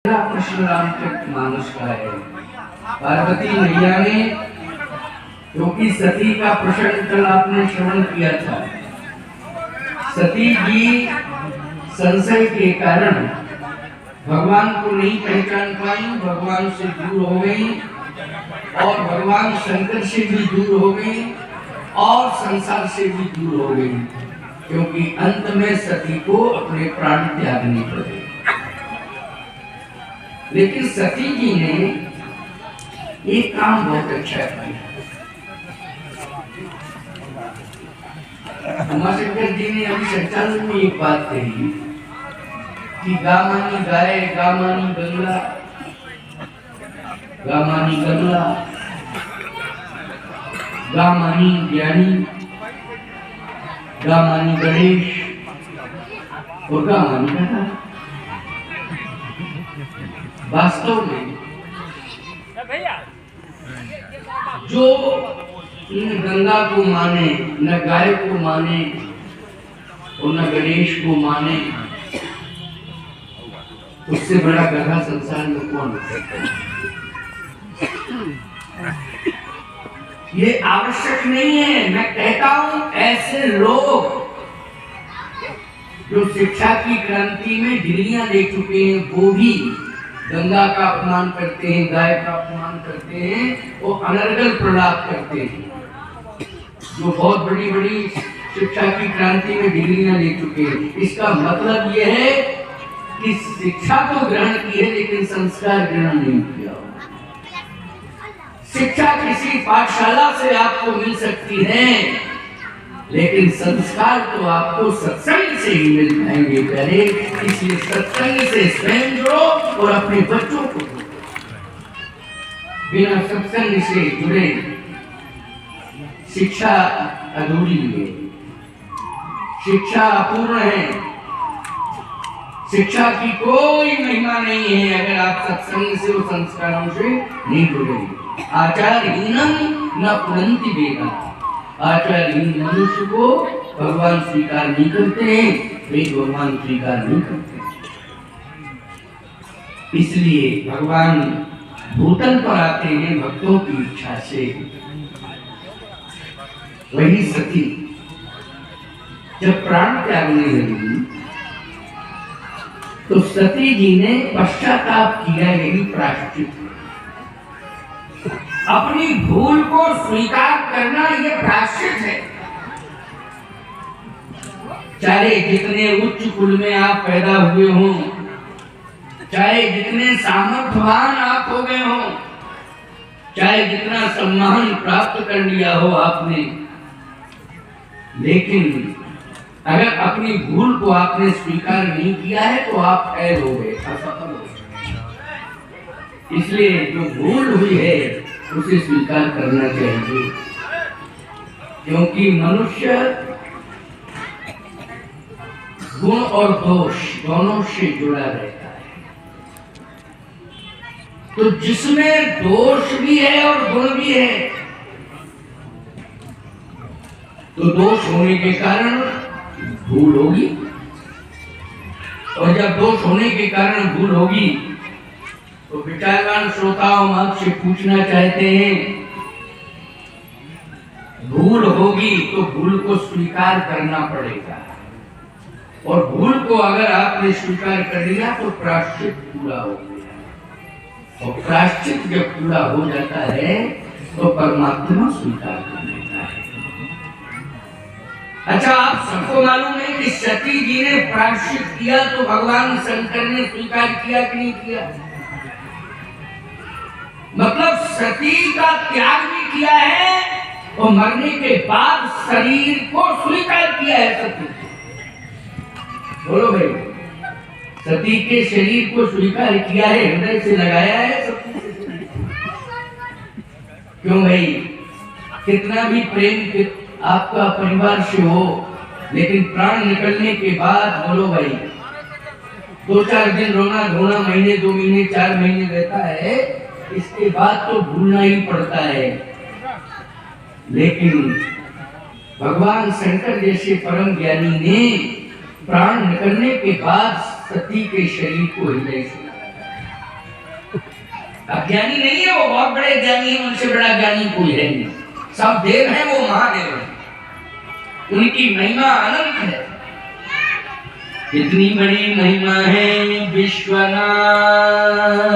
प्रश्न रामचरित मानस का है। पार्वती मैया ने, क्योंकि सती का प्रश्न कल आपने श्रवण किया था, सती जी संशय के कारण भगवान को नहीं पहचान पाई, भगवान से दूर हो गई और भगवान शंकर से भी दूर हो गई और संसार से भी दूर हो गई, क्योंकि अंत में सती को अपने प्राण त्यागने पड़े। लेकिन सती जी ने एक काम बहुत अच्छा किया। उमाशंकर जी ने अभी संचालन में एक बात कही कि गामानी गाय, गामानी गंगा, गामानी गंगा, गामानी ज्ञानी, गामानी गणेश और गामानी कथा। वास्तव में जो इन गंगा को माने, न गाय को माने और न गणेश को माने, उससे बड़ा गधा संसार में कौन हो सकता है? ये आवश्यक नहीं है। मैं कहता हूं ऐसे लोग जो शिक्षा की क्रांति में डिग्रियां ले चुके हैं, वो भी गंगा का अपमान करते हैं, गाय का अपमान करते हैं, वो अनर्गल प्रलाप करते हैं। जो बहुत बड़ी बड़ी शिक्षा की क्रांति में डिग्रियां ले चुके हैं, इसका मतलब यह है कि शिक्षा तो ग्रहण की है लेकिन संस्कार ग्रहण नहीं किया। शिक्षा किसी पाठशाला से आपको मिल सकती है, लेकिन संस्कार तो आपको सत्संग से ही मिल पाएंगे। पहले इसलिए सत्संग से स्वयं जुड़ो और अपने बच्चों को जुड़ो। बिना सत्संग से जुड़े शिक्षा अधूरी है, शिक्षा अपूर्ण है, शिक्षा की कोई महिमा नहीं है अगर आप सत्संग से और संस्कारों से नहीं जुड़ेंगे। आचारहीनम न पुनन्ति वेदा। आचारहीन मनुष्य को भगवान स्वीकार नहीं करते हैं, वे भगवान स्वीकार नहीं करते। इसलिए भगवान भूतल पर आते हैं भक्तों की इच्छा से। वही सती जब प्राण त्यागने लगी तो सती जी ने पश्चाताप किया, यही प्रायश्चित। अपनी भूल को स्वीकार करना यह प्रायश्चित है। चाहे जितने उच्च कुल में आप पैदा हुए हों, चाहे जितने सामर्थ्यवान आप हो गए हों, चाहे जितना सम्मान प्राप्त कर लिया हो आपने, लेकिन अगर अपनी भूल को आपने स्वीकार नहीं किया है तो आप फेल हो गए, असफल हो गए। इसलिए जो भूल हुई है उसे स्वीकार करना चाहिए, क्योंकि मनुष्य गुण और दोष दोनों से जुड़ा रहता है। तो जिसमें दोष भी है और गुण भी है, तो दोष होने के कारण भूल होगी, और जब दोष होने के कारण भूल होगी तो विचारवान श्रोताओं आपसे पूछना चाहते हैं, भूल होगी तो भूल को स्वीकार करना पड़ेगा, और भूल को अगर आपने स्वीकार कर लिया तो प्रायश्चित पूरा हो गया, और प्रायश्चित जब पूरा हो जाता है तो परमात्मा स्वीकार कर लेता है। अच्छा, आप सबको मालूम है कि सती जी ने प्रायश्चित किया तो भगवान शंकर ने स्वीकार किया कि नहीं किया? मतलब सती का त्याग भी किया है और मरने के बाद शरीर को स्वीकार किया है सती। बोलो भाई, सती के शरीर को स्वीकार किया है, हृदय से लगाया है सती से। क्यों भाई, कितना भी प्रेम आपका परिवार से हो, लेकिन प्राण निकलने के बाद बोलो भाई, 2-4 दिन रोना धोना, महीने 2 महीने 4 महीने रहता है, इसके बाद तो भूलना ही पड़ता है। लेकिन भगवान शंकर जैसे परम ज्ञानी ने प्राण निकलने के बाद सती के शरीर को हृदय से अज्ञानी नहीं है, वो बहुत बड़े ज्ञानी है, उनसे बड़ा ज्ञानी कोई है नहीं। सब देव है, वो महादेव है, उनकी महिमा अनंत है। कितनी बड़ी महिमा है विश्वनाथ।